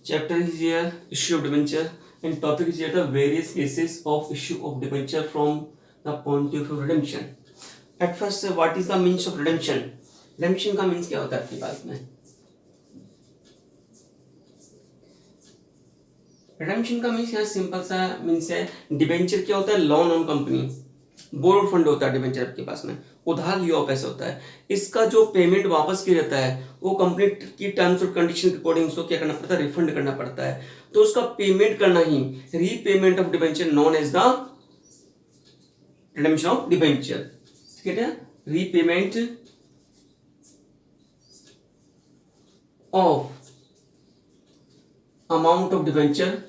Chapter is here issue of debenture and topic is here the various cases of issue of debenture from the point of view of redemption. At first, what is the means of redemption? Redemption का means क्या होता है आपके पास में? Redemption का means यहाँ simple सा means है डिबेंचर क्या होता है? Loan on company, borrowed fund होता है डिबेंचर आपके पास में, उधार लिया हुआ पैसा होता है। इसका जो पेमेंट वापस किया जाता है वो कंपनी की टर्म्स और कंडीशन के अकॉर्डिंग उसको क्या करना पड़ता है? रिफंड करना पड़ता है। तो उसका पेमेंट करना ही repayment of debenture known as the redemption of debenture. ठीक है, repayment of amount of debenture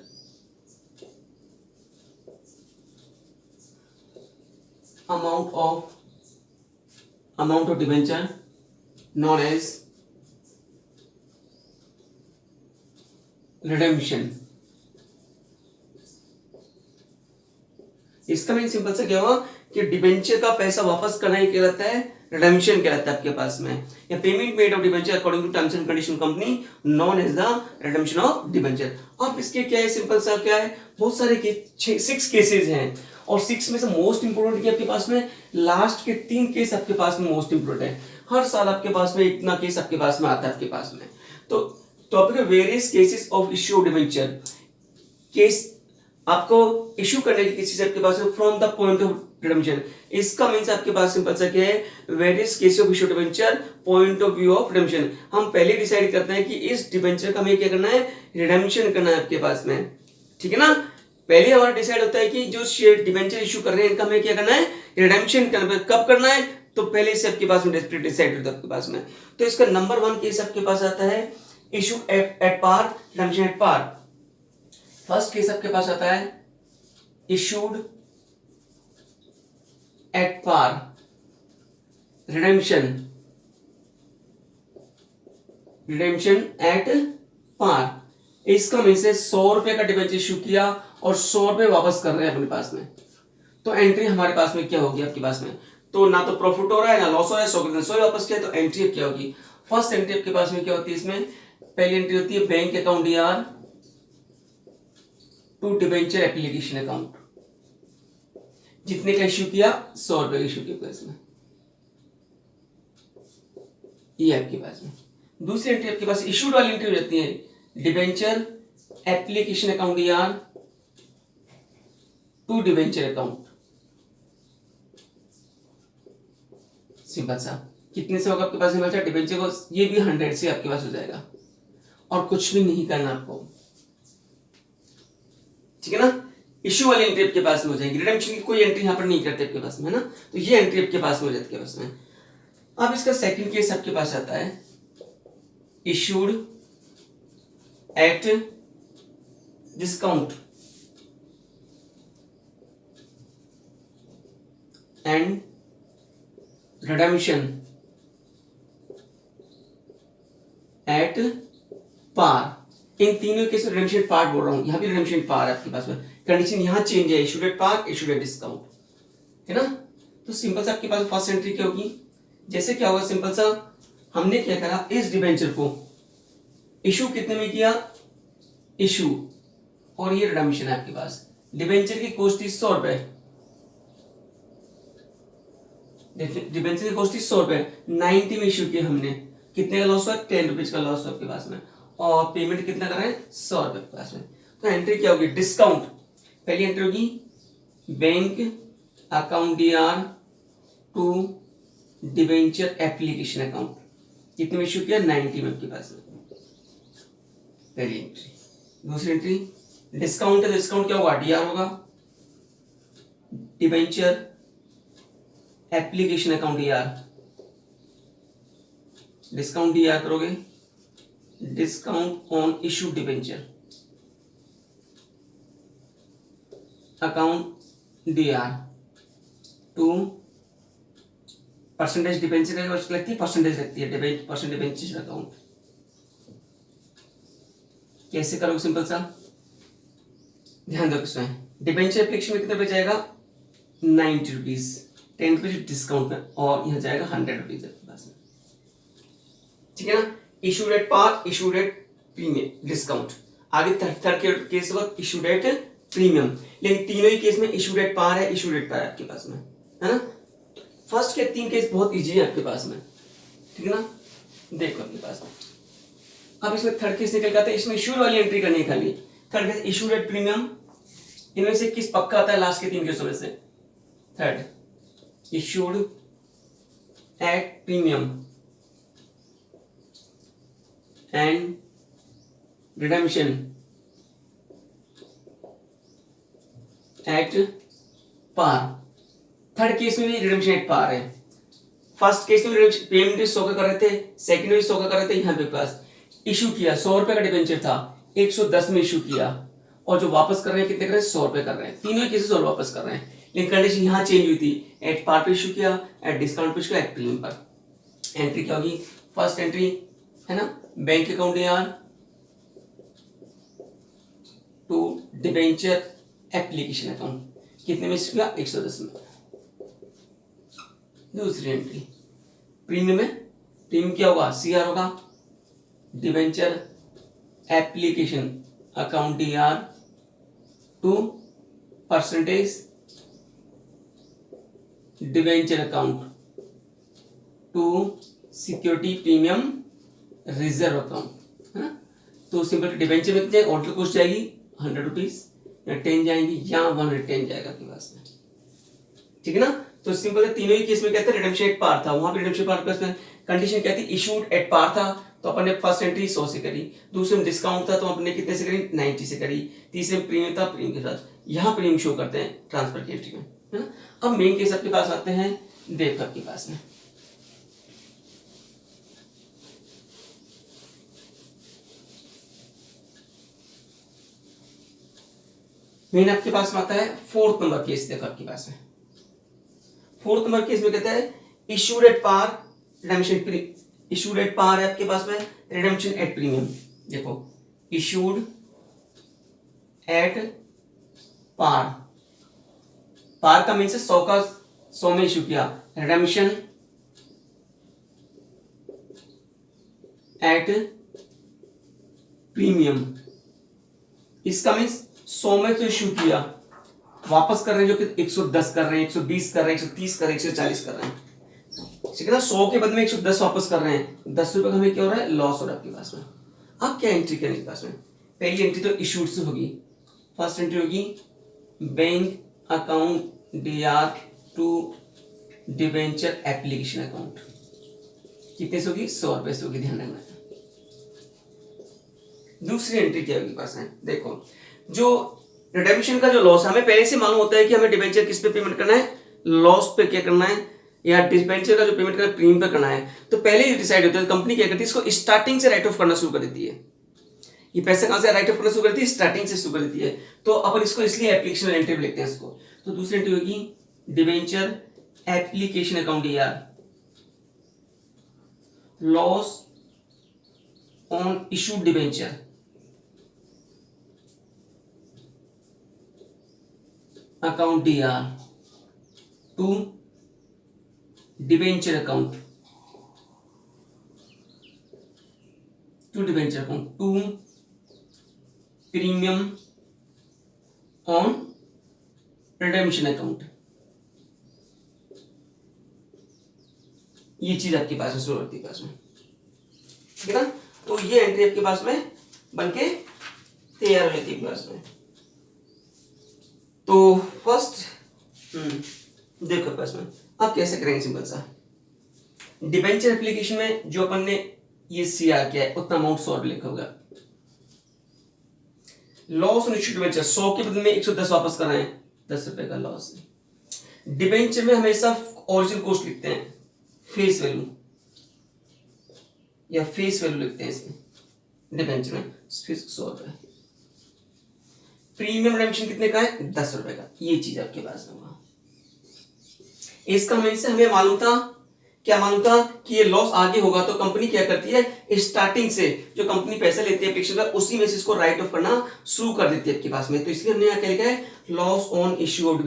amount of debenture known as redemption। इसका मीन सिंपल सा क्या हुआ कि डिबेंचर का पैसा वापस करना ही कहलाता है रिडेम्पशन कहलाता है आपके पास में, या payment made of debenture according to terms and condition company known as the redemption of debenture. अब इसके क्या है, सिंपल सा क्या है, बहुत सारे 6 केसेस हैं और 6 में से मोस्ट इंपोर्टेंट क्या आपके पास में, लास्ट के 3 केस आपके पास में मोस्ट इंपोर्टेंट है। हर साल आपके पास में इतना केस आपके पास में आता है आपके पास में। तो टॉपिक है various cases of issue of debenture. Case आपको इश्यू करने की केसेस आपके पास में from the point of redemption. इसका मींस आपके पास सिंपल सा क्या है, various cases of issue of debenture point of view of redemption. हम पहले डिसाइड करते हैं कि इस डिबेंचर का हमें क्या करना है, रिडेम्पशन करना है आपके पास में। ठीक है ना, पहले हमारा डिसाइड होता है कि जो शेयर डिबेंचर इशू कर रहे हैं इनका हमें क्या करना है, रिडेम्पशन करना है। कब करना है, तो पहले से आपके पास में डिसाइड होता है आपके पास में। तो इसका नंबर 1 केस आपके पास आता है issue at par, redemption at par. First case आपके पास आता है issued at par, redemption at par. इसका मीन से 100 रुपए का डिबेंचर इशू किया और 100 रुपए वापस कर रहे हैं अपने पास में, तो एंट्री हमारे पास में क्या होगी आपके पास में, तो ना तो प्रॉफिट हो रहा है ना लॉस हो रहा है, 100 वापस किया तो एंट्री क्या होगी। फर्स्ट एंट्री आपके पास में क्या होती है, इसमें पहली एंट्री होती है bank account DR to debenture application account. जितने का इश्यू किया 100 रुपए का इश्यू किया इसमें, ये आपके पास में। दूसरी एंट्री आपके पास इशूड वाली एंट्री हो जाती है debenture application account DR to debenture account. Simple सा कितने से होगा आपके पास में डिबेंचर को, ये भी 100 से आपके पास हो जाएगा और कुछ भी नहीं करना आपको। ठीक है ना, इश्यू वाली एंट्री आपके पास में हो जाएगी, रिडेम्पशन की कोई एंट्री यहां पर नहीं करते आपके पास में, है ना। तो ये एंट्री आपके पास में हो जाती है पास में। अब इसका सेकंड केस आपके पास आता है issued at discount and redemption at par. इन तीनों केस में रिडेम्पशन पार्ट बोल रहा हूं, यहां भी रिडेम्पशन पार है आपके पास में। कंडीशन यहां चेंज है, issued at par, issued at discount, है ना। तो सिंपल सा आपके पास फर्स्ट एंट्री क्या होगी, जैसे क्या होगा, सिंपल सा हमने क्या करा, इस डिबेंचर को इशू कितने में किया, इशू, और ये रिडेम्पशन है आपके पास। डिबेंचर की कॉस्ट थी 100 रुपए, डिबेंचर की कॉस्ट थी 100 रुपए, 90 में इशू किया हमने, कितने का लॉस हुआ, 10 रुपीज का लॉस हुआ आपके पास में, और पेमेंट कितना कर रहे हैं, 100 रुपए के पास में। तो एंट्री क्या होगी, डिस्काउंट, पहली एंट्री होगी bank account DR to debenture application account, कितने में इशू किया, 90 में आपके पास में, पहली एंट्री। दूसरी एंट्री डिस्काउंट है, डिस्काउंट क्या होगा, डीआर होगा, debenture application account DR, discount DR करोगे, discount on issue debenture account DR to percentage debenture लगती है, परसेंटेज लगती है परसेंटेज डिबेंचर अकाउंट। कैसे करोगे, सिंपल सा ध्यान दो, इसमें डिबेंचर एप्लीकेशन में कितने पे जाएगा, 90 रुपीज, 10 रुपीज डिस्काउंट में, और यहाँ जाएगा 100 रुपीज आपके पास में। ठीक है ना, इशू रेट पार, इशू रेट प्रीमियम डिस्काउंट। आगे थर्ड केस होगा इशू डेट प्रीमियम, लेकिन तीनों ही केस में इशू डेट पार है, इशू डेट पार है आपके पास में, है ना। फर्स्ट के 3 केस बहुत इजी है आपके पास में, ठीक है ना। देखो आपके पास में अब इसमें थर्ड केस निकल जाता है, इसमें इशू वाली एंट्री करनी है खाली। Third case issue date premium, इनमें से किस पक्का आता है लास्ट के 3 केसों में से? Third issued at premium and redemption at par. Third case में भी रिडेम्पशन एट पार है। फर्स्ट केस में पेमेंट 100 का कर रहे थे, सेकंड में 100 का कर रहे थे। यहाँ पे पास इशू किया 100 रुपए का डिबेंचर था, 110 में इशू किया, और जो वापस कर रहे हैं कितने कर रहे हैं? 100 रुपए कर रहे हैं। तीनों केसेस और वापस कर रहे हैं, लेकिन कंडीशन यहाँ चेंज हुई थी। एट पार पे इशू किया, एट डिस्काउंट पे इशू किया, एट प्रीमियम पर। एंट्री क्या होगी? फर्स्ट एंट्री है ना, बैंक अकाउंट यार टू डिबेंचर एप्लीकेशन अकाउंट, कितने में इशू किया? 110 में। दूसरी एंट्री प्रीमियम में, प्रीमियम क्या होगा? सीआर होगा, debenture application account DR to percentage debenture account to security premium reserve account, है ना। तो सिंपल डिबेंचर में कितने ऑर्डर कॉस्ट जाएगी? 100 रुपीज, या 10 जाएंगी, या 110 जाएगा आपके पास में, ठीक है ना। तो सिंपल तीनों ही केस में कहते हैं रिडेम्पशन एट पार था, वहां पे रिडेम्पशन पार प्लस में कंडीशन क्या थी? इशूड एट पार था, तो अपन ने फर्स्ट एंट्री 100 से करी। दूसरे में डिस्काउंट था, तो अपन ने कितने से करी? 90 से करी। तीसरे में प्रीमियम था, प्रीमियम के साथ यहाँ प्रीमियम शो करते हैं ट्रांसफर की एंट्री में, है ना। अब मेन केस आपके पास आते हैं, देख आपके पास में मेन आपके पास में आता है फोर्थ नंबर केस। देखो आपके पास में फोर्थ नंबर केस में कहता है issued at par redemption, issued at par है आपके पास में, रिडेम्पशन एट प्रीमियम। देखो इशूड एट पार, पार का मीन से 100 का 100 में इशू किया, रिडेम्पशन एट प्रीमियम, इसका मीन्स 100 में तो इशू किया, वापस कर रहे हैं जो कि 110 कर रहे हैं, 120 कर रहे हैं, 130 कर रहे हैं, 140 कर रहे हैं, ठीक है ना। 100 के बदले में 110 वापस कर रहे हैं, 10 रुपए का हमें क्या हो रहा है? लॉस हो रहा है आपके पास में। अब क्या एंट्री करने के पास में? पहली एंट्री तो इशूड से होगी। फर्स्ट एंट्री होगी bank account DR to debenture application account, कितने से होगी? 100 रुपए से होगी, ध्यान रखना। दूसरी एंट्री क्या होगी पास में? देखो जो रिडेम्पशन का जो लॉस है, हमें पहले से मालूम होता है कि हमें डिबेंचर किस पे पेमेंट करना है? लॉस पे क्या करना है, या डिबेंचर का जो पेमेंट करना है प्रीमियम पे करना है। तो पहले ही डिसाइड होता है, कंपनी क्या करती है? इसको स्टार्टिंग से राइट ऑफ करना शुरू कर देती है। ये पैसा कहां से राइट ऑफ करना शुरू करती है? स्टार्टिंग से शुरू कर देती है। तो अपन इसको इसलिए एप्लीकेशन एंट्री लिखते हैं इसको। तो दूसरी एंट्री होगी डिबेंचर एप्लीकेशन अकाउंट यार loss on issued debenture account DR to debenture account to premium on redemption account. ये चीज आपके पास में शुरू होती है पास में, ठीक है ना। तो ये एंट्री आपके पास में बनके तैयार हो जाती है पास में। तो फर्स्ट देखो पास में अब कैसे करेंगे? सिंपल सा डिबेंचर एप्लीकेशन में जो अपन ने ये सीआर किया है उतना अमाउंट 100 लिखा होगा। लॉस ऑन इशूड डिबेंचर 100 के बदले में 110 वापस कर रहे हैं, 10 रुपए का लॉस है। डिबेंचर में हमेशा ओरिजिनल कॉस्ट लिखते हैं, फेस वैल्यू या फेस वैल्यू लिखते हैं इसमें डिबेंचर में, 100 रुपए। प्रीमियम रिडेम्पशन कितने का है? 10 रुपए का। ये चीज आपके पास में होगा। इसका मीन से हमें मालूम था, क्या मालूम था कि ये लॉस आगे होगा, तो कंपनी क्या करती है? स्टार्टिंग से जो कंपनी पैसा लेती है एप्लीकेशन का, उसी में से इसको राइट ऑफ करना शुरू कर देती है आपके पास में। तो इसलिए हमने यहाँ क्या लिखा है? Loss on issue of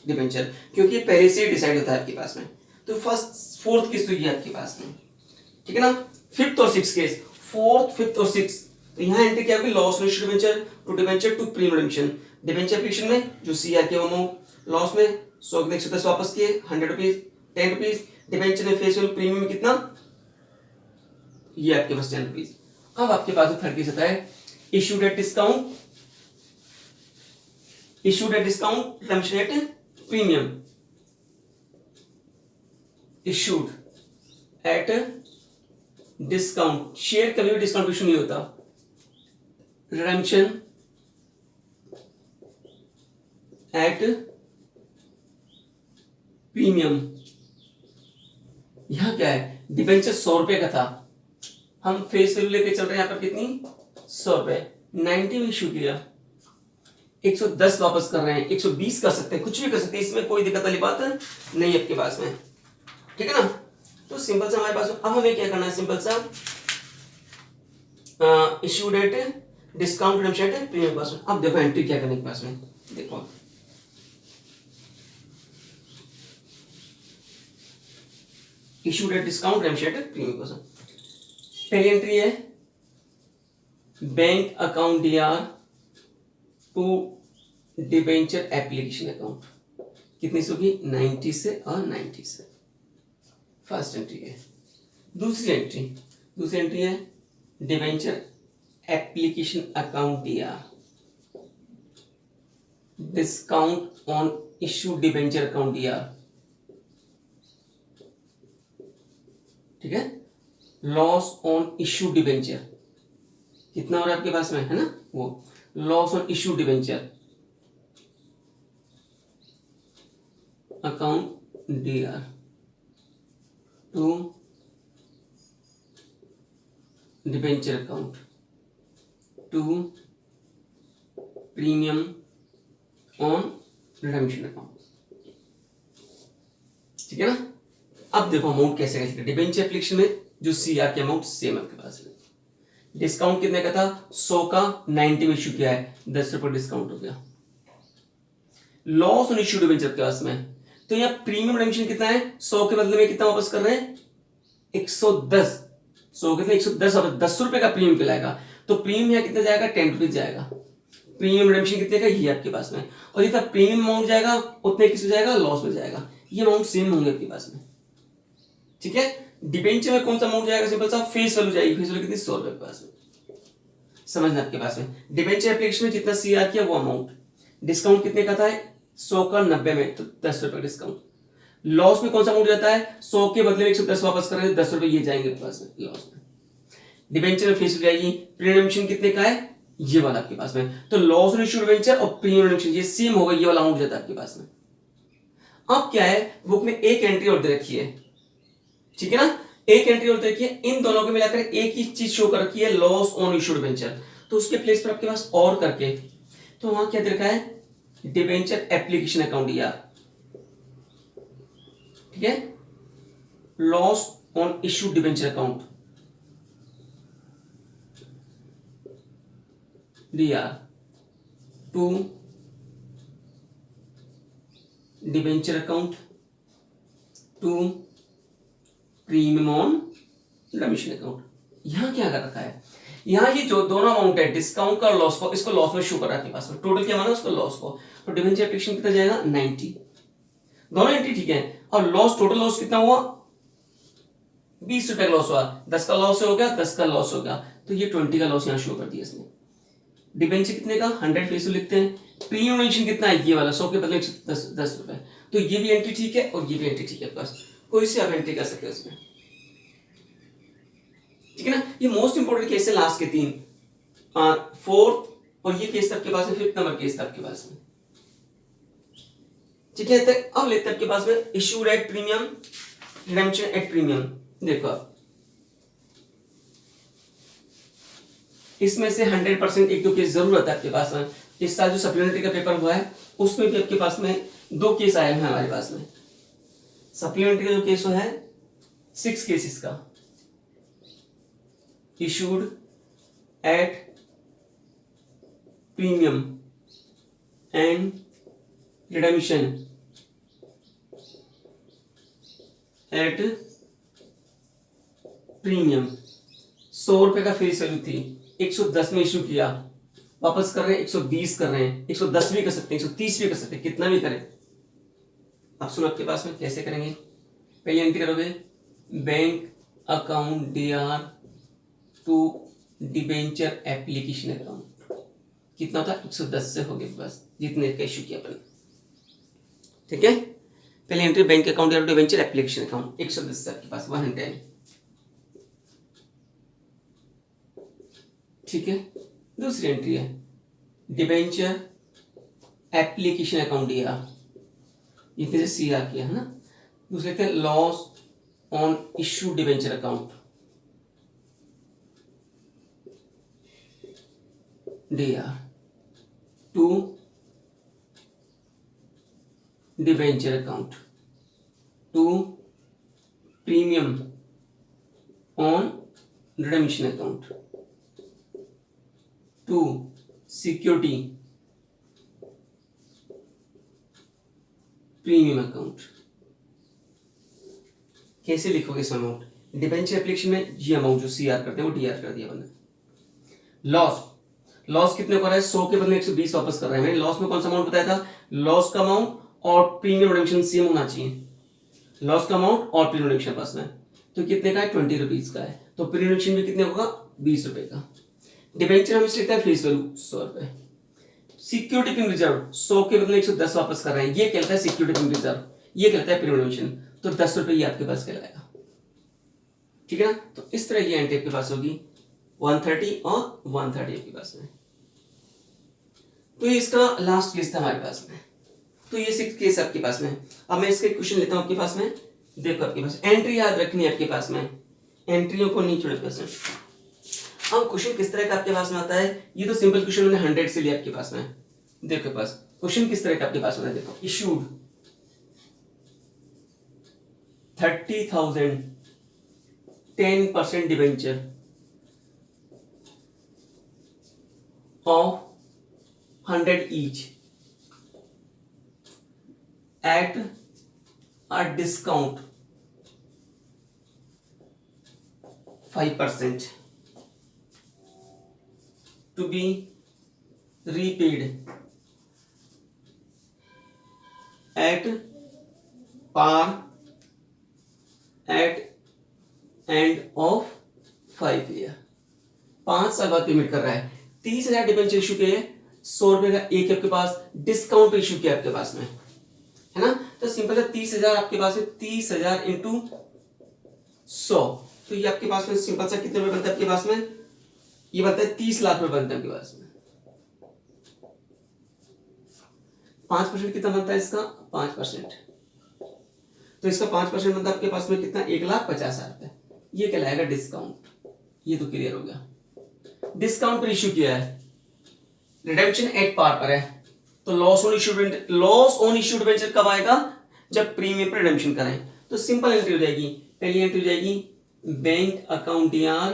debenture, क्योंकि पहले से डिसाइड होता है आपके पास में। तो फोर्थ केस तो ये आपके पास में, ठीक है ना। फिफ्थ और सिक्स केस, फोर्थ, फिफ्थ और सिक्स तो यहाँ एंट्री क्या होगी, loss on issued debenture to debenture to premium redemption. Debenture application में जो सीआर के अमाउंट, लॉस में 100 के 110 वापस किए, 100 रुपीज, 10 रुपीज। डिबेंचर में फेस वैल्यू प्रीमियम में कितना, ये आपके पास 10 रुपीज। अब आपके पास थर्ड केस आता है issued at discount, issued at discount redemption at premium, issued at discount, share कभी भी डिस्काउंट इशू नहीं होता, रिडेम्पशन एट प्रीमियम। यहां क्या है, डिबेंचर 100 रुपए का था, हम फेस वैल्यू लेके चल रहे हैं यहां पर कितनी, 100 रुपए, 90 में इशू किया, 110 वापस कर रहे हैं, 120 कर सकते हैं, कुछ भी कर सकते हैं, इसमें कोई दिक्कत वाली बात नहीं आपके पास में, ठीक है ना। तो सिंपल सा हमारे पास अब हमें क्या करना है, सिंपल सा issued at discount redemption at premium पास में। अब देखो एंट्री क्या करने के पास में, देखो issued at discount redemption at premium पास। पहली एंट्री है bank account DR to debenture application account, कितनी से होगी, 90 से और 90 से, फर्स्ट एंट्री है। दूसरी एंट्री है debenture application account DR, discount on issue debenture account DR, ठीक है। लॉस ऑन इश्यू डिबेंचर कितना हो रहा है आपके पास में, है ना, वो loss on issue debenture account DR to debenture account to premium on redemption account, ठीक है ना। अब देखो अमाउंट कैसे कैसे, डिबेंचर एप्लीकेशन में जो सीआर के अमाउंट सेम आपके पास में, डिस्काउंट कितने का था, 100 का, 90 में इशू किया है, 10 रुपए डिस्काउंट हो गया। लॉस ऑन इश्यू डिबेंचर के पास में, तो यहाँ प्रीमियम रिडेम्पशन कितना है, 100 के बदले में कितना वापस कर रहे हैं, 110, 100 के 110 वापस, 10 रुपए का प्रीमियम कहलाएगा, तो प्रीमियम यहाँ कितना जाएगा, 10 रुपीज जाएगा। प्रीमियम रिडेम्पशन कितने का, ये आपके पास में, और जितना प्रीमियम अमाउंट जाएगा उतने किस में जाएगा, लॉस में जाएगा। ये अमाउंट सेम होंगे आपके पास में, ठीक है। डिबेंचर में कौन सा अमाउंट जाएगा, सिंपल सा फेस वैल्यू जाएगी, फेस वैल्यू कितनी, 100 रुपए के पास में, समझना आपके पास में। डिबेंचर एप्लीकेशन में जितना सीआर किया वो अमाउंट, डिस्काउंट कितने का था, 100 का 90 में, तो 10 रुपए डिस्काउंट। लॉस में कौन सा अमाउंट जाता है, 100 के बदले में 110 वापस कर रहे हैं, 10 रुपए ये जाएंगे आपके पास में लॉस में। डिबेंचर में फेस वैल्यू जाएगी, प्रीमियम कितने का है, ये वाला आपके पास में, तो लॉस ऑन इश्यू डिबेंचर और प्रीमियम रिडेम्पशन ये सेम होगा, ये वाला अमाउंट जाता है आपके पास में। अब क्या है, बुक में एक एंट्री और दे रखी है, ठीक है ना, एक एंट्री और दे रखी है, इन दोनों को मिलाकर एक ही चीज शो कर रखी है, लॉस ऑन इश्यू डिबेंचर, तो उसके प्लेस पर आपके पास और करके, तो वहां क्या दे रखा है, डिबेंचर एप्लीकेशन अकाउंट डीआर, ठीक है, loss on issue debenture account DR to debenture account to premium on redemption account. यहां क्या कर रखा है, यहां ये जो दोनों अमाउंट है, डिस्काउंट का और लॉस को, इसको लॉस में शो कर रहा है आपके पास में, टोटल क्या माना उसको लॉस को, तो डिबेंचर एप्लीकेशन कितना जाएगा, 90, दोनों एंट्री ठीक है, और लॉस, टोटल लॉस कितना हुआ, 20 रुपए का लॉस हुआ, 10 का लॉस हो गया, 10 का लॉस हो गया, तो ये 20 का लॉस यहां शो कर दिया इसने। डिबेंचर कितने का, 100 फेस लिखते हैं, प्रीमियम रिडेम्पशन कितना है, ये वाला 100 के बदले 10 रुपए, तो ये भी एंट्री ठीक है और ये भी एंट्री ठीक है आपके पास, कोई से आप एंट्री कर सकते हो इसमें, ठीक है ना। ये मोस्ट इंपोर्टेंट केस है, लास्ट के 3, 4th और ये केस आपके पास में, 5th नंबर केस आपके पास में, ठीक है। तो अब लेते हैं आपके पास में issued at premium, redemption at premium. देखो आप इसमें से 100% एक दो केस जरूर आता है आपके पास में। इस साल जो सप्लीमेंट्री का पेपर हुआ है उसमें भी आपके पास में 2 केस आए हैं हमारे पास में। सप्लीमेंट्री का जो केस है 6 केसेस का, issued at premium and redemption at premium. 100 रुपए का फेस वैल्यू थी, 110 में इशू किया, वापस कर रहे हैं 120 कर रहे हैं, 110 भी कर सकते हैं, 130 भी कर सकते हैं, कितना भी करें। अब सुनो आपके पास में कैसे करेंगे। पहले एंट्री करोगे bank account DR to debenture application account, कितना होता है 110 से हो गया बस, जितने का इशू किया अपन। ठीक है, पहले entry bank account DR to debenture application account 110 से आपके पास 110। ठीक है, दूसरी एंट्री है डिबेंचर एप्लीकेशन अकाउंट DR, इतने से CR किया है ना। दूसरे थे loss on issue debenture account DR to debenture account to premium on redemption account to security premium account. कैसे लिखोगे इस अमाउंट। डिबेंचर एप्लीकेशन में ये अमाउंट जो CR करते हैं वो DR कर दिया मैंने। लॉस कितने को रहा है 100 के बदले 120 वापस कर रहे हैं। मैंने लॉस में कौन सा अमाउंट बताया था, लॉस का अमाउंट और प्रीमियम रिडेम्पशन सेम होना चाहिए। लॉस का अमाउंट और प्रीमियम रिडेम्पशन पास में तो कितने का है 20 रुपीज का है, तो प्रीमियम रिडेम्पशन भी कितने होगा 20 रुपए का। डिबेंचर हम लिखते हैं फेस वैल्यू 100 रुपए। सिक्योरिटी प्रीमियम रिजर्व 100 के बदले 110 वापस कर रहे हैं, ये कहता है सिक्योरिटी प्रीमियम रिजर्व, ये कहता है प्रीमियम रिडेम्पशन, तो 10 रुपए ये आपके पास कहलाएगा। ठीक है ना, तो इस तरह ये एंट्री आपके पास होगी 130 और 130 आपके पास में। तो ये इसका लास्ट केस था हमारे पास में, तो ये 6 केस आपके पास में। अब मैं इसके क्वेश्चन लेता हूं आपके पास में। देखो आपके पास एंट्री याद रखनी है आपके पास में, एंट्रियों को नहीं छोड़े पास में। अब क्वेश्चन किस तरह का आपके पास में आता है, ये तो सिंपल क्वेश्चन मैंने 100 से लिया आपके पास में। देखो पास क्वेश्चन किस तरह का आपके पास में, देखो issued 30,000 10% debenture of 100 each at a discount 5% to be repaid at par at end of 5 year। 5 साल बाद पेमेंट कर रहा है, 30,000 डिबेंचर इशू के 100 रुपए का एक आपके पास डिस्काउंट इशू किया आपके पास में, है ना। तो सिंपल है 30,000 आपके पास है, 30,000 इंटू 100, तो ये आपके पास में सिंपल सा कितने रुपए बनता है आपके पास में, ये बनता है 30 लाख रुपए बनता है आपके पास में। 5% कितना बनता है इसका 5%, तो इसका 5% बनता है आपके पास में कितना 1,50,000 रुपए, ये कहलाएगा डिस्काउंट। ये तो क्लियर हो गया। डिस्काउंट पर इशू किया है, रिडेम्पशन एट पार पर है, तो लॉस ऑन इशूड डिबेंचर कब आएगा, जब प्रीमियम पर रिडेम्पशन कराएं। तो सिंपल एंट्री हो जाएगी, पहली एंट्री हो जाएगी bank account DR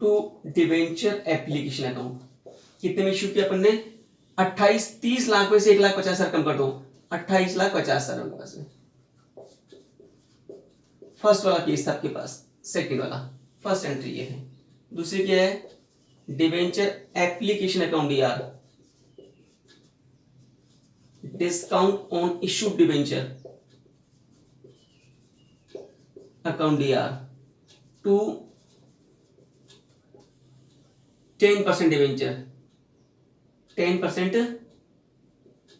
to debenture application account. कितने में इशू किया अपन ने 28, 30 लाख में से 1,50,000 कम कर दो, 28,50,000 के पास में। फर्स्ट वाला केस था आपके पास, सेकंड वाला फर्स्ट एंट्री ये है। दूसरी क्या है debenture application account DR discount on issued debenture account DR to 10% debenture 10%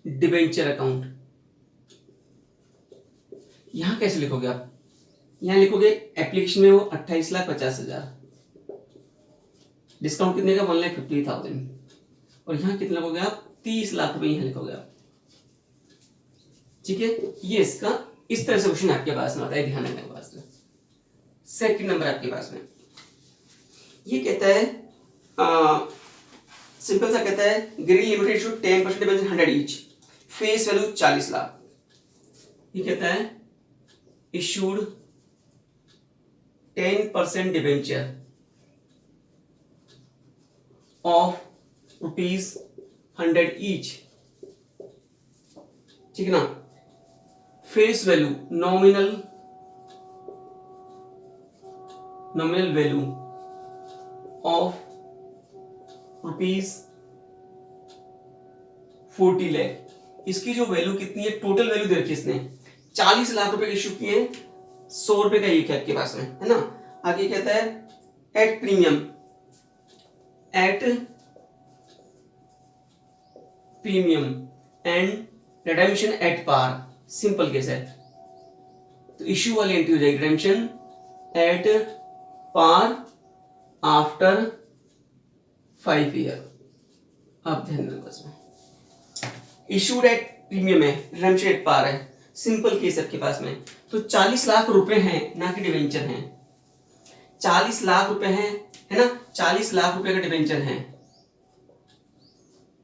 debenture account. यहां कैसे लिखोगे आप, यहां लिखोगे एप्लीकेशन में वो 28,50,000, डिस्काउंट कितने का 1,50,000, और यहां कितने लिखोगे आप 30 लाख रुपए यहां लिखोगे आप। ठीक है, ये इसका इस तरह से क्वेश्चन आपके पास में आता है, ध्यान रखने के पास में। सेकंड नंबर आपके पास में ये कहता है सिंपल सा कहता है grill limited issue 10% debenture 100 each, face value 40 lakh. ये कहता है इशूड 10% डिबेंचर ऑफ ₹100 ईच, ठीक है ना। Face value nominal value of rupees 40 lakh. इसकी जो वैल्यू कितनी है, टोटल वैल्यू दे रखी है इसने 40 लाख रुपए इश्यू किए, 100 रुपए का एक है आपके पास में, है ना। आगे कहता है at premium, at premium and redemption at par, simple case है। तो इश्यू वाली एंट्री हो जाएगी redemption at par after 5 year. आप ध्यान देना बस में, इश्यूड एट प्रीमियम है, रिडेम्पशन एट पार है, सिंपल केस आपके पास में। तो 40 लाख रुपए हैं, ना कि डिवेंचर हैं। 40 लाख रुपए हैं, है ना, 40 लाख रुपए का डिवेंचर है।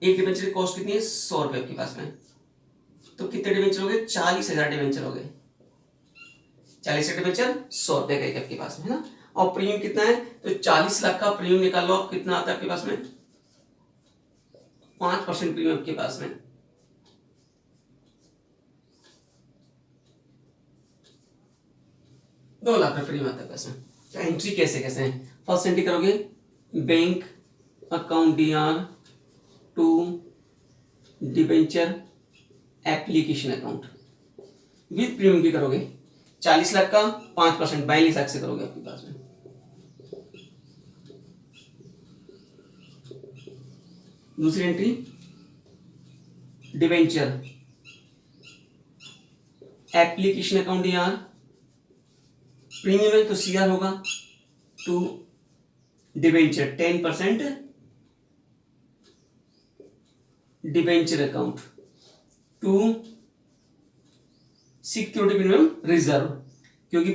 एक डिवेंचर की कॉस्ट कितनी है, 100 रुपए आपके पास में। तो कितने डिवेंचर हो गए, 40,000 डिवेंचर हो गए। 40 डिवेंचर 100 रुपए का एक आपके पास में, है ना। और प्रीमियम कितना है, तो 40 लाख का प्रीमियम निकाल लो, कितना आता है आपके पास में, 5% प्रीमियम आपके पास में। दो लाख रुपए प्रीमियम आता है पास में। तो एंट्री कैसे कैसे है, फर्स्ट एंट्री करोगे bank account DR to debenture application account with premium की करोगे, 40 लाख का 5% 42 लाख से करोगे आपके पास में। दूसरी entry debenture application account DR, premium है तो CR होगा, to debenture 10% debenture account to security premium reserve, क्योंकि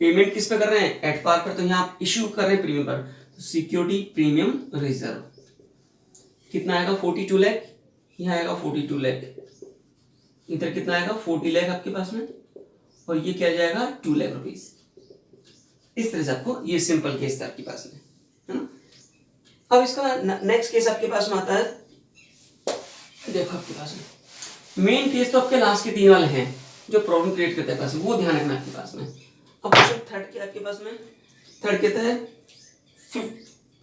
पेमेंट किस पे कर रहे हैं, एट पार पर, तो यहां आप इश्यू कर रहे हैं प्रीमियम पर, तो सिक्योरिटी प्रीमियम रिजर्व कितना आएगा, 42 लाख, यहां आएगा 42 लाख, इधर कितना आएगा 40 लाख आपके पास में, और ये क्या जाएगा 2 लाख रुपीज। इस तरह से आपको ये सिंपल केस था आपके पास में, है ना। अब इसका नेक्स्ट केस आपके पास में आता है, देखो आपके पास में मेन केस तो आपके लास्ट के 3 वाले हैं जो प्रॉब्लम क्रिएट करते हैं पास में, वो ध्यान रखना आपके पास में। अब क्वेश्चन थर्ड क्या आपके पास में, थर्ड कहता है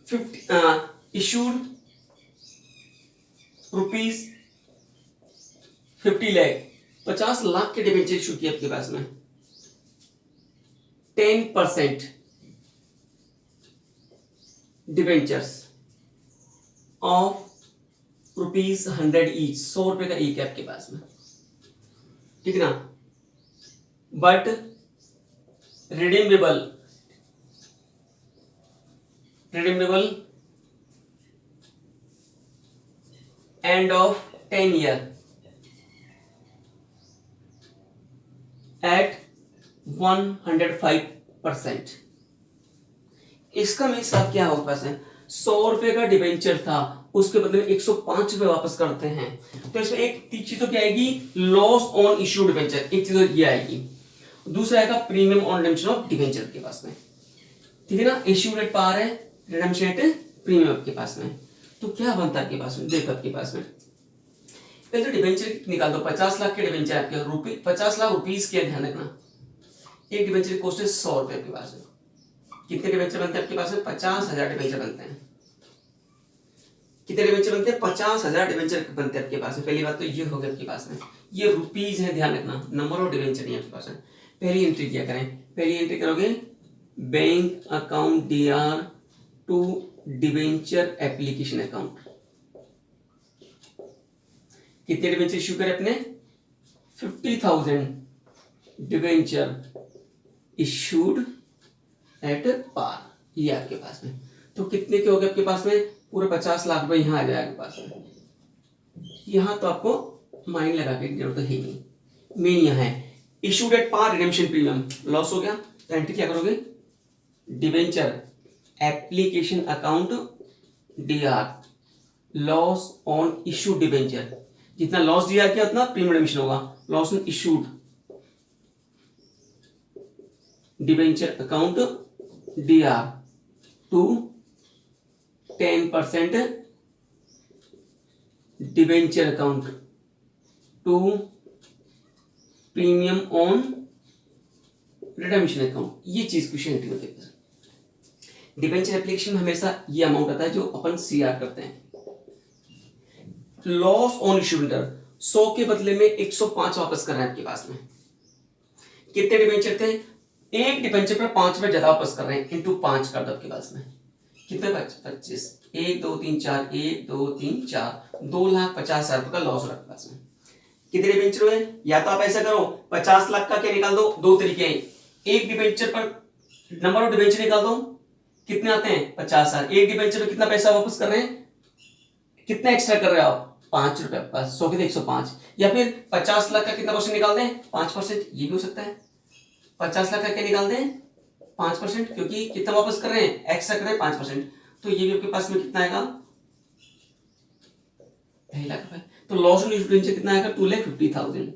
50 इशूड रुपीज 50 लाख, 50 लाख के डिबेंचर इशू किए आपके पास में, 10% डिबेंचर्स ऑफ रुपीज 100 ईच, 100 रुपए का एक है आपके पास में, ठीक ना। But redeemable end of 10 year at 105%। इसका मीन्स आप क्या होगा पास है, 100 रुपए का डिबेंचर था, उसके बदले में 105 रुपए वापस करते हैं, तो इसमें एक चीज तो क्या आएगी, लॉस ऑन इश्यू डिबेंचर, एक चीज तो ये आएगी। दूसरा आएगा premium on redemption of debenture के पास में, ठीक है ना। इश्यू रेट पार है, रिडेम्पशन रेट प्रीमियम आपके पास में, तो क्या बनता है आपके पास में, देखो आपके पास में पहले तो डिबेंचर निकाल दो, 50 लाख के डिबेंचर आपके 50 लाख रुपीज के, ध्यान रखना एक डिबेंचर की कॉस्ट है 100 रुपए आपके पास में। कितने डिबेंचर बनते हैं आपके पास में, 50,000 डिबेंचर बनते हैं। कितने डिबेंचर बनते हैं, 50,000 डिबेंचर बनते हैं आपके पास में। पहली बात तो ये हो गया आपके पास में, ये रुपीज है, ध्यान रखना, नंबर ऑफ डिबेंचर नहीं आपके पास में। पहली एंट्री क्या करें, पहली एंट्री करोगे bank account DR to debenture application account, कितने डिबेंचर इश्यू करें अपने, 50,000 डिबेंचर इश्यूड एट पार, ये आपके पास में। तो कितने के हो गए आपके पास में, पूरे 50 लाख रुपए यहां आ जाएगा आपके पास में। यहां तो आपको माइंड लगा के जरूरत है ही नहीं, मेन यहां है issued at par redemption premium, loss हो गया, तो एंट्री क्या करोगे, debenture application account DR, loss on issued debenture, जितना लॉस दिया किया उतना प्रीमियम रिडेम्पशन होगा, loss on issued debenture account DR to 10% debenture account to premium on redemption account, ये चीज क्वेश्चन एंट्री होती है। डिबेंचर एप्लीकेशन में हमेशा ये अमाउंट आता है जो अपन CR करते हैं, लॉस ऑन इश्यू डिबेंचर 100 के बदले में 105 वापस कर रहे हैं आपके पास में। कितने डिबेंचर थे? एक डिबेंचर पर 5 रुपए ज्यादा वापस कर रहे हैं, इंटू 5 कर दो आपके पास में कितने? 25। 1 2 3 4 1 2 3 4 2,50,000 रुपए का लॉस हो रहा है पास में। कितने डिबेंचर हुए? या तो आप ऐसा करो 50 लाख का क्या निकाल दो, दो तरीके हैं। एक डिबेंचर पर नंबर ऑफ डिबेंचर निकाल दो, कितने आते हैं? 50,000। एक डिबेंचर पर कितना पैसा वापस कर रहे हैं? कितना एक्स्ट्रा कर रहे हो आप? 5 रुपए। 100 के 105। या फिर 50 लाख का कितना परसेंट निकाल दें? 5%। ये भी हो सकता है। 50 लाख का क्या निकाल दें? 5%, क्योंकि कितना वापस कर रहे हैं? एक्स्ट्रा कर रहे हैं 5%। तो ये भी आपके पास में कितना आएगा? 2 लाख रुपए। तो लॉस ऑन डिबेंचर कितना आएगा? 2,50,000।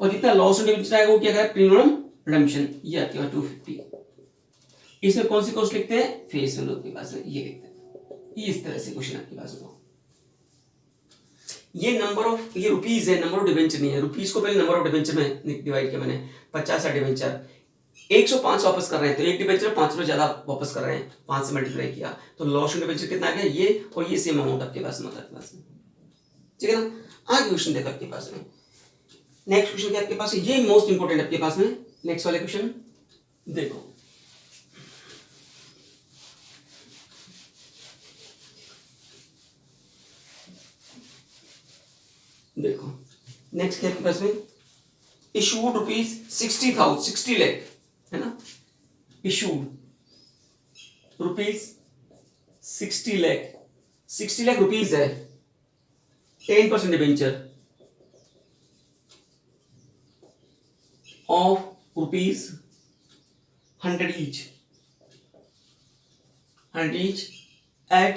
और जितना लॉस ऑन डिबेंचर आएगा वो क्या है? Premium redemption. ये आती है 250। इसमें कौन सी कॉस्ट लिखते हैं? फेस वैल्यू आपके पास में ये लिखते हैं। ये इस तरह से क्वेश्चन आपके पास में। ये नंबर ऑफ, ये रुपीज है, नंबर ऑफ डिबेंचर नहीं है। रुपीज को पहले नंबर ऑफ डिबेंचर में डिवाइड किया मैंने। 50 डिबेंचर 105 वापस कर रहे हैं, तो एक डिबेंचर 5 रुपए ज्यादा वापस कर रहे हैं, 5 से मल्टीप्लाई किया तो लॉस ऑन डिबेंचर कितना आ गया? ये और ये सेम अमाउंट आपके पास में, ठीक है ना। आगे क्वेश्चन देखो आपके पास में। नेक्स्ट क्वेश्चन क्या आपके पास है? ये मोस्ट इंपोर्टेंट आपके पास में। नेक्स्ट वाले क्वेश्चन देखो, देखो नेक्स्ट क्या आपके पास में? इशूड रुपीज 60,000, 60 लाख है ना। Issued rupees 60 lakh, 60 lakh rupees है। 10% debenture of rupees 100 each, 100 each at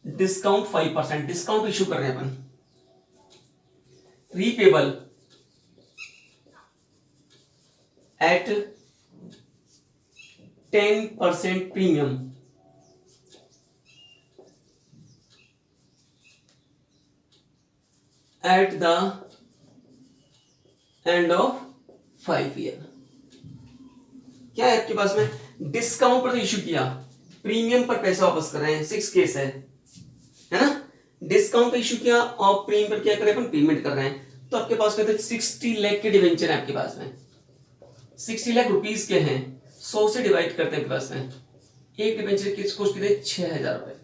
discount 5%। Discount issue कर रहे हैं अपन। Repayable at 10% premium at the end of 5 year. क्या है आपके पास में? डिस्काउंट पर इशू किया, प्रीमियम पर पैसा वापस कर रहे हैं। 6 केस है ना। डिस्काउंट पे इशू किया और प्रीमियम पर क्या कर रहे हैं? अपन पेमेंट कर रहे हैं। तो आपके पास में 60 लाख के डिवेंचर है आपके पास में। 60 लाख रुपीस के हैं, 100 से डिवाइड करते हैं आपके पास में। एक डिवेंचर की कॉस्ट कितने? 6,000 रुपए,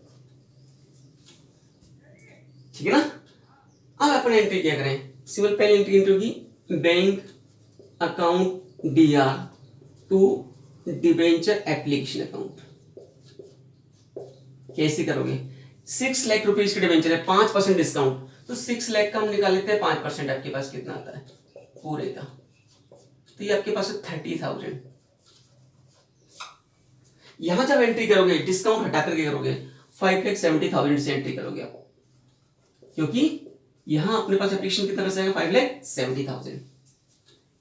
ठीक है ना। अब अपन एंट्री क्या करें? सिंपल पहले एंट्री होगी bank account DR to debenture application account. कैसे करोगे? 6 लाख रुपीज के डिवेंचर है, 5% डिस्काउंट, तो 6 लाख का हम निकाल लेते हैं 5%। आपके पास कितना आता है पूरे का? तो ये आपके पास 30,000। यहां जब एंट्री करोगे डिस्काउंट हटा करके करोगे 5,70,000 से एंट्री करोगे आप, क्योंकि यहां अपने पास एप्लीकेशन कितना पैसा आएगा? 5,70,000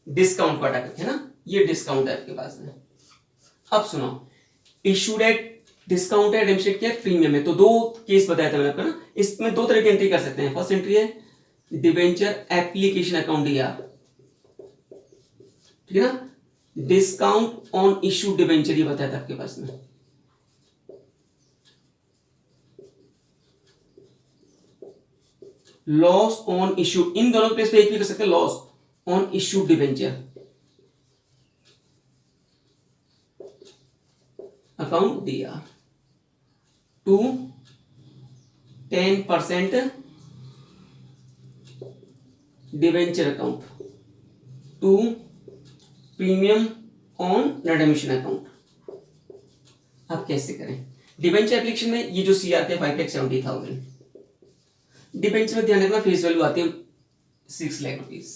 डिस्काउंट को हटा करके, है ना। ये डिस्काउंट है आपके पास में। अब सुनो, इशूड एट डिस्काउंट है, डेमोस्ट्रेट किया प्रीमियम है। तो दो केस बताया था मैंने आपको ना। इसमें दो तरह की एंट्री कर सकते हैं। फर्स्ट एंट्री है डिबेंचर एप्लीकेशन अकाउंट DR, ठीक है ना। डिस्काउंट ऑन इशू डिबेंचर ये बताया था आपके पास में। लॉस ऑन इशू, इन दोनों प्लेस पे एक भी कर सकते हैं। Loss on issue debenture account DR to 10% debenture account to premium on redemption account. आप कैसे करें? डिवेंचर एप्लीकेशन में ये जो सी आती है 5,70,000, डिवेंचर में ध्यान रखना फेस वैल्यू आती है 6 लाख रुपीज।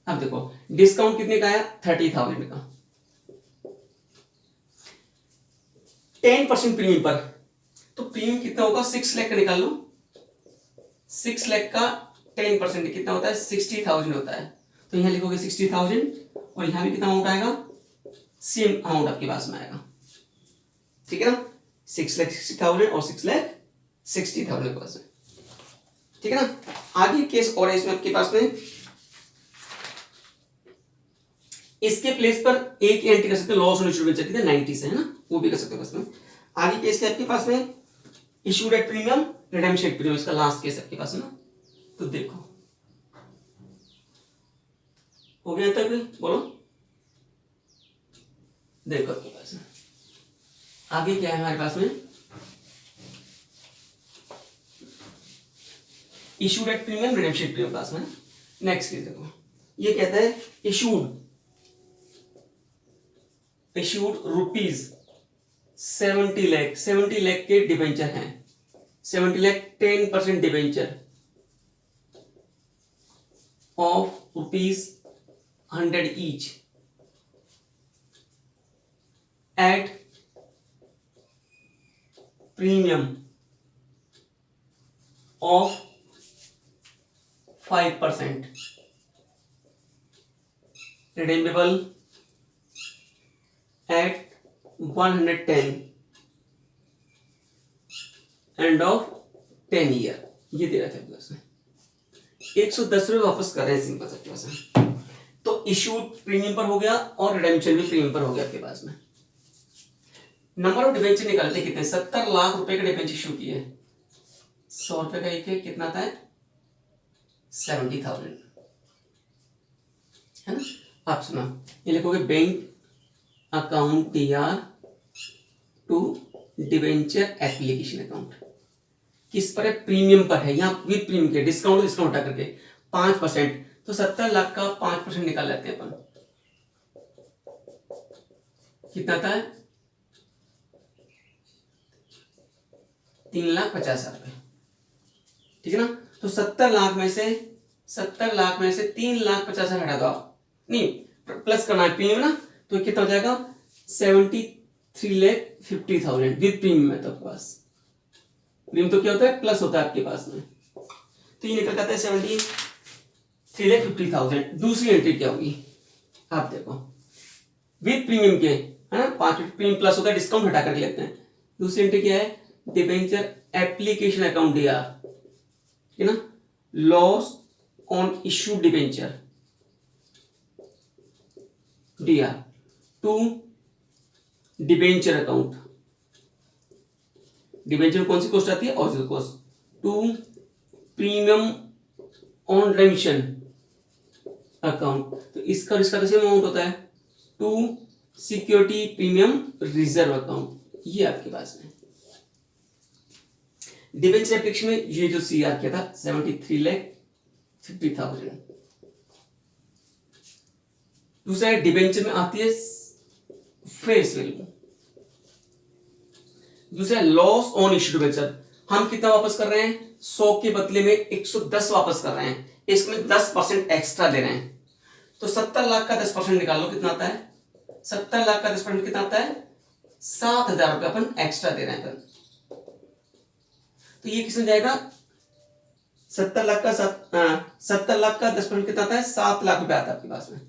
अब देखो डिस्काउंट कितने का आया? 30,000 का। 10% प्रीमियम पर, तो प्रीमियम कितना होगा? 6 लाख का निकाल लो। 6 लाख का 10% कितना होता है? 60,000 होता है। तो यहां लिखोगे 60,000 और यहां भी कितना अमाउंट आएगा? सेम अमाउंट आपके पास में आएगा, ठीक है ना। 6,60,000 और 6,60,000 के पास में, ठीक है ना। आगे केस और है इसमें आपके पास में। इसके प्लेस पर एक एंट्री कर सकते हैं लॉस ऑन इशू डिबेंचर, कितने? 90 से, है ना, वो भी कर सकते हो पास में। आगे केस क्या आपके पास में? Issued at premium, redemption at premium, इसका लास्ट केस आपके पास है ना। तो देखो हो गया तक, बोलो देखो आपके पास में आगे क्या है हमारे पास में, issued at premium, redemption at premium पास में। नेक्स्ट केस देखो, ये कहता है इशूड रुपीज 70 लाख के डिबेंचर हैं, 70 lakh 10% debenture of ₹100 each at premium of 5%, redeemable at 110 and of 10 year. ये दे रहा था प्लस में 110 रुपये वापस कर रहे हैं सिंपल सा प्लस में। तो इशूड प्रीमियम पर हो गया और रिडेम्पशन भी प्रीमियम पर हो गया आपके पास में। नंबर ऑफ डिबेंचर निकालते कितने, 70 लाख रुपए का डिबेंचर इशू किए, 100 रुपए का एक है, कितना था 70,000 है ना। आप सुना, ये लिखोगे bank account DR to debenture application account, किस पर है, प्रीमियम पर है, यहाँ विद प्रीमियम के डिस्काउंट हटा करके 5%, तो 70 लाख का 5% निकाल लेते हैं अपन, कितना था 3,50,000 रुपए, ठीक है ना। तो 70 लाख में से 3,50,000 हटा दो आप, नहीं प्लस करना है प्रीमियम ना, तो कितना हो जाएगा 73,50,000 विद प्रीमियम है। तो आपके पास प्रीमियम तो क्या होता है, प्लस होता है आपके पास में, तो ये निकल जाता है 73,50,000। दूसरी एंट्री क्या होगी, आप देखो विद प्रीमियम के है ना, 5 प्रीमियम प्लस होता है, डिस्काउंट हटा कर लेते हैं। दूसरी एंट्री क्या है, डिबेंचर एप्लीकेशन अकाउंट DR, है ना, loss on issued debenture DR to debenture account, debenture कौन सी कॉस्ट आती है, original cost, to premium on redemption account, तो इसका तो सेम अमाउंट होता है, to security premium reserve account, ये आपके पास में। डिबेंचर एप्लीकेशन में ये जो CR किया था 73,50,000। दूसरा डिबेंचर में आती है फेस वैल्यू, दूसरा लॉस ऑन इश्यूड डिबेंचर, हम कितना वापस कर रहे हैं, 100 के बदले में 110 वापस कर रहे हैं, इसमें 10% एक्स्ट्रा दे रहे हैं। तो 70 लाख का 10% निकाल लो, कितना आता है, 70 लाख का 10% कितना आता है, 7,000 रुपये अपन एक्स्ट्रा दे रहे हैं। तो ये किसमें जाएगा, 70 लाख का 10% कितना आता है, 7 लाख रुपए आता है आपके पास में,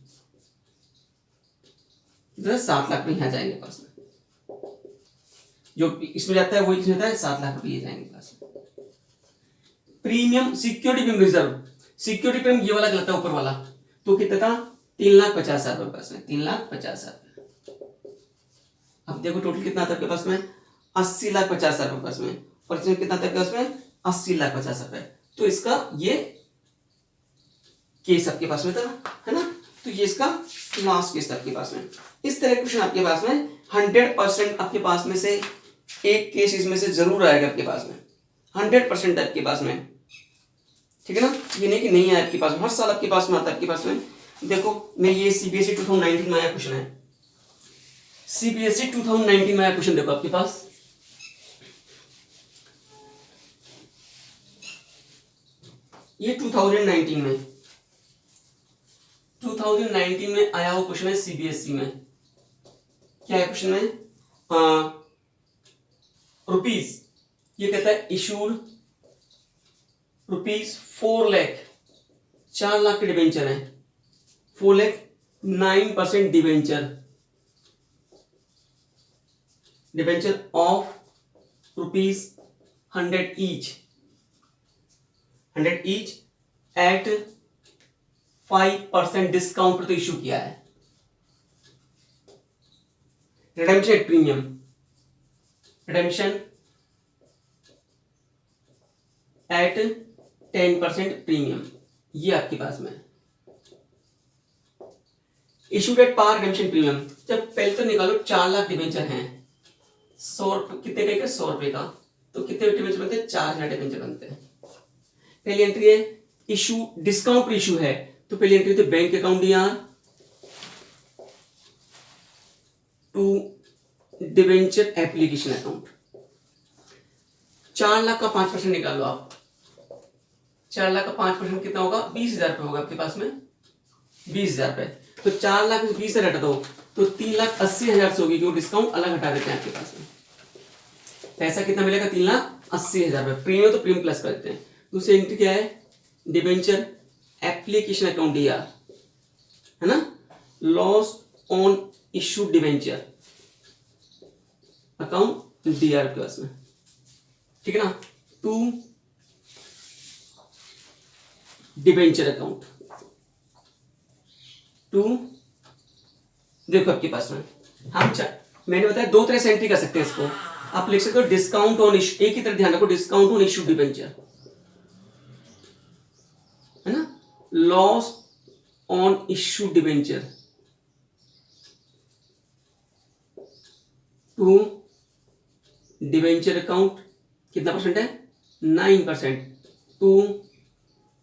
7 लाख रुपए यहां जाएंगे पास में, जो इसमें जाता है वही किसमें जाता है, 7 लाख रुपए ये जाएंगे पास में। Premium security premium reserve, security premium ये वाला गलत है ऊपर वाला, तो कितना था 3,50,000 रुपए पास में, 3,50,000। अब देखो टोटल कितना आता है आपके पास में, 80,50,000 रुपए पास में, और इसमें कितना था आपके पास में, 80,50,000 रुपए। तो इसका ये केस आपके पास में था, है ना, तो ये इसका लास्ट केस था आपके पास में। इस तरह क्वेश्चन आपके पास में 100% आपके पास में से एक केस इसमें से जरूर आएगा आपके पास में, 100% आपके पास में, ठीक है ना। ये नहीं कि नहीं है आपके पास में, हर साल आपके पास में आता है आपके पास में। देखो मैं ये CBSE 2019 में आया क्वेश्चन है, CBSE 2019 में आया क्वेश्चन, देखो आपके पास ये 2019 में आया हुआ क्वेश्चन है CBSE में। क्या है क्वेश्चन में, रुपीज, ये कहता है इशूड रुपीज 4 लाख, 4 लाख के डिबेंचर है, 4 lakh 9% debenture of ₹100 each at 5% discount पर तो इशू किया है। Redemption at premium, redemption at 10% premium, ये आपके पास में issued at par redemption premium. जब पहले तो निकालो 4 लाख डिबेंचर हैं, 100 कितने का, 100 रुपए का, तो कितने डिबेंचर बनते हैं, 4,000 डिबेंचर बनते हैं। पहली एंट्री है इशू, डिस्काउंट पर इशू है, तो पहली एंट्री तो bank account DR to debenture application account. 4 lakh का 5% निकाल लो आप, 4 लाख का 5% कितना होगा, 20,000 रुपए होगा आपके पास में, 20,000 रुपए। तो 4 लाख में 20,000 हटा दो तो 3,80,000 से होगी, क्योंकि डिस्काउंट अलग हटा देते हैं आपके पास में। पैसा कितना मिलेगा, 3,80,000 रुपए। प्रीमियम तो प्रीमियम प्लस कर देते हैं। दूसरी एंट्री क्या है, डिबेंचर एप्लीकेशन अकाउंट डीआर, है ना, loss on issued debenture account D R के पास में, ठीक है ना, टू डिबेंचर अकाउंट टू, देखो आपके पास में हम मैंने बताया 2 तरह से एंट्री कर सकते हैं इसको। आप लिख सकते हो डिस्काउंट ऑन इशू, एक ही तरह ध्यान रखो, डिस्काउंट ऑन इशू डिबेंचर, है ना, loss on issue debenture to debenture account, कितना परसेंट है, 9%, to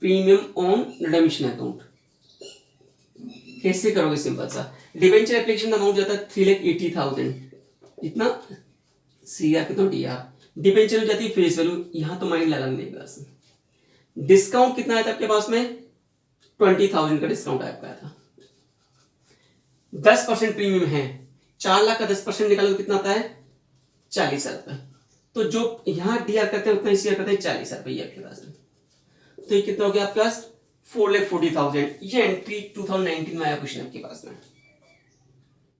premium on redemption account. कैसे करोगे, सिंपल सा, डिबेंचर एप्लीकेशन अमाउंट जाता है 3,80,000, इतना सीआर कितना डीआर, डिबेंचर हो जाती है फेस वैल्यू, यहां तो माइंड लगाने का। डिस्काउंट कितना आया था आपके पास में, 20,000 का डिस्काउंट आया था, 10% प्रीमियम है, 4 लाख का 10% निकालो तो कितना आता है, 40,000 रुपए। तो जो यहां डीआर करते हैं उतना इसी करते हैं 40,000 रुपए आपके पास में। तो ये कितना हो गया आपके पास, 4,40,000। ये एंट्री 2019 में आया क्वेश्चन आपके पास में।